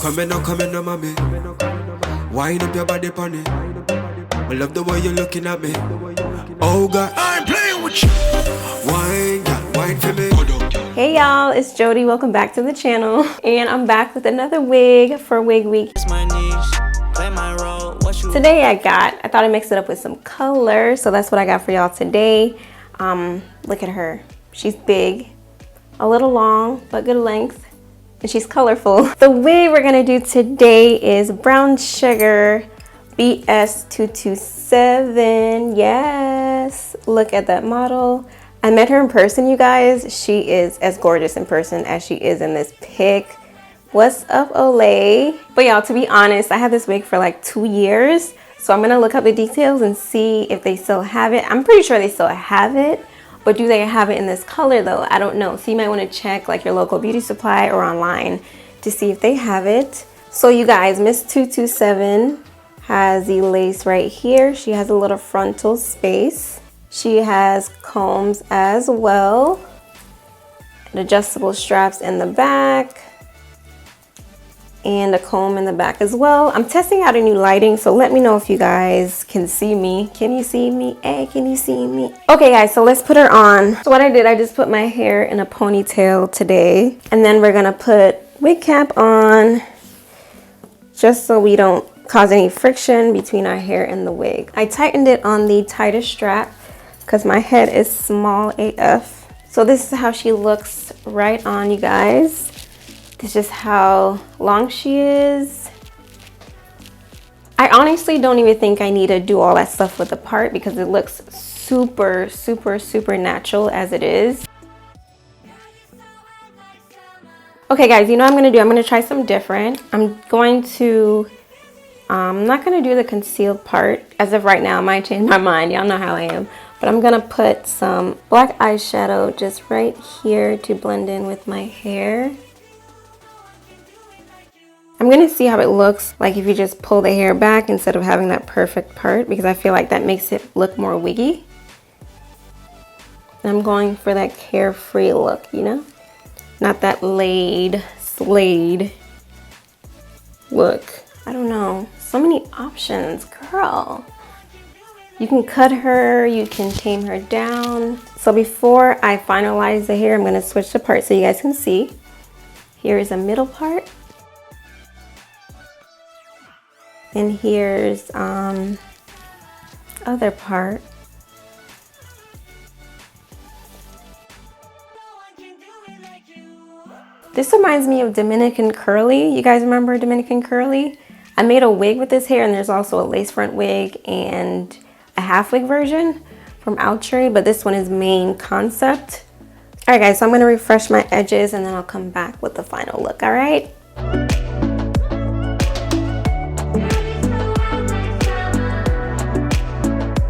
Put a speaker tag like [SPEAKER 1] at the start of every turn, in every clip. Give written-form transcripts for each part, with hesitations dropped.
[SPEAKER 1] come in, no, mommy. Wind up your body, pony. I love the way you're looking at me. Oh God, I'm playing with you. Wine for me.
[SPEAKER 2] Hey y'all, it's Jody. Welcome back to the channel. And I'm back with another wig for Wig Week. Today I thought I'd mix it up with some color. So that's what I got for y'all today. Look at her. She's big, a little long, but good length. And she's colorful. The wig we're gonna do today is Brown Sugar BS227. Yes, look at that model. I met her in person, you guys. She is as gorgeous in person as she is in this pic. What's up, Olay? But y'all, to be honest, I had this wig for like 2 years. So I'm gonna look up the details and see if they still have it. I'm pretty sure they still have it, but do they have it in this color though? I don't know. So you might wanna check like your local beauty supply or online to see if they have it. So you guys, Miss 227 has the lace right here. She has a little frontal space. She has combs as well, and adjustable straps in the back, and a comb in the back as well. I'm testing out a new lighting, so let me know if you guys can see me. Can you see me? Hey, can you see me? Okay guys, so let's put her on. So what I did, I just put my hair in a ponytail today, and then we're gonna put wig cap on, just so we don't cause any friction between our hair and the wig. I tightened it on the tightest strap because my head is small AF. So this is how she looks right on, you guys. This is just how long she is. I honestly don't even think I need to do all that stuff with the part because it looks super, super, super natural as it is. Okay guys, you know what I'm gonna do? I'm gonna try something different. I'm not gonna do the concealed part as of right now. I might change my mind, y'all know how I am. But I'm gonna put some black eyeshadow just right here to blend in with my hair. I'm gonna see how it looks like if you just pull the hair back instead of having that perfect part, because I feel like that makes it look more wiggy. And I'm going for that carefree look, you know? Not that slayed look. I don't know, so many options, girl. You can cut her, you can tame her down. So before I finalize the hair, I'm gonna switch the part so you guys can see. Here is a middle part. And here's other part. This reminds me of Dominican Curly. You guys remember Dominican Curly? I made a wig with this hair, and there's also a lace front wig and a half wig version from Outre, but this one is main concept. All right guys, so I'm gonna refresh my edges and then I'll come back with the final look, all right?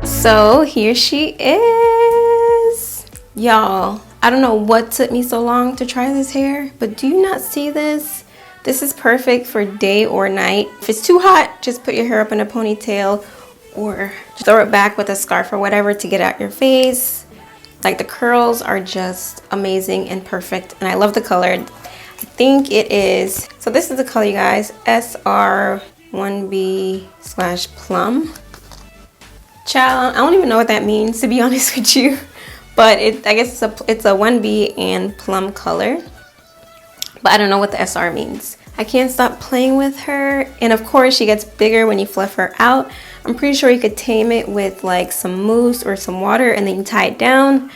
[SPEAKER 2] So here she is. Y'all, I don't know what took me so long to try this hair, but do you not see this? This is perfect for day or night. If it's too hot, just put your hair up in a ponytail or just throw it back with a scarf or whatever to get out your face. Like, the curls are just amazing and perfect, and I love the color. I think it is, so this is the color, you guys, SR1B/plum. Child, I don't even know what that means, to be honest with you, but I guess it's a 1B and plum color, but I don't know what the SR means. I can't stop playing with her, and of course she gets bigger when you fluff her out. I'm pretty sure you could tame it with like some mousse or some water and then you tie it down,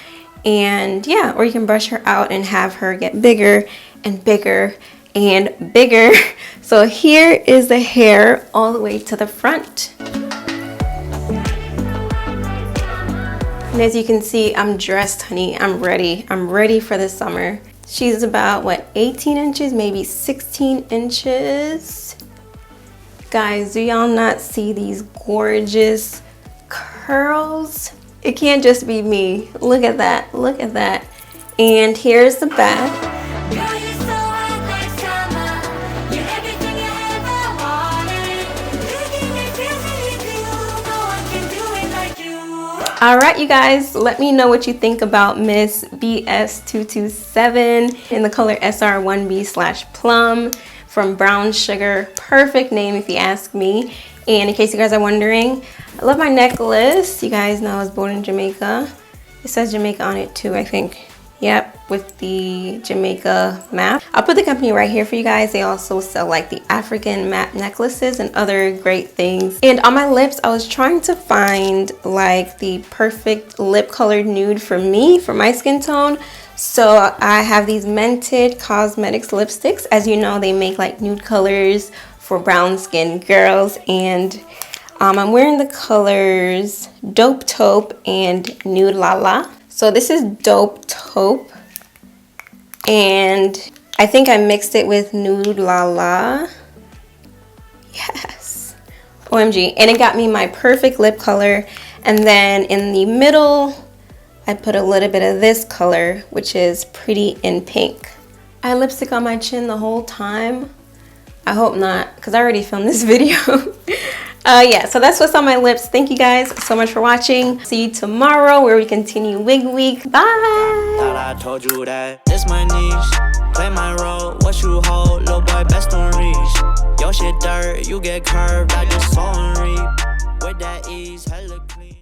[SPEAKER 2] and yeah, or you can brush her out and have her get bigger and bigger and bigger. So here is the hair all the way to the front. And as you can see, I'm dressed, honey. I'm ready. I'm ready for the summer. She's about, what, 18 inches, maybe 16 inches. Guys, do y'all not see these gorgeous curls? It can't just be me. Look at that. Look at that. And here's the back. All right, you guys, let me know what you think about Miss BS227 in the color SR1B/plum from Brown Sugar. Perfect name if you ask me. And in case you guys are wondering, I love my necklace. You guys know I was born in Jamaica. It says Jamaica on it too, I think. Yep, with the Jamaica map. I'll put the company right here for you guys. They also sell like the African map necklaces and other great things. And on my lips, I was trying to find like the perfect lip colored nude for me, for my skin tone. So I have these Mented Cosmetics lipsticks. As you know, they make like nude colors for brown skin girls. And I'm wearing the colors Dope Taupe and Nude Lala. So this is Dope Taupe, and I think I mixed it with Nude Lala. Yes, OMG. And it got me my perfect lip color. And then in the middle, I put a little bit of this color, which is Pretty in Pink. I had lipstick on my chin the whole time. I hope not, because I already filmed this video. Yeah, so that's what's on my lips. Thank you guys so much for watching. See you tomorrow where we continue Wig Week. Bye.
[SPEAKER 3] Thought I told you that this my niche. Play my role, what you hold, little boy, best on reach. Your shit dirt, you get curved, I just saw and reap. With that ease, hella clean.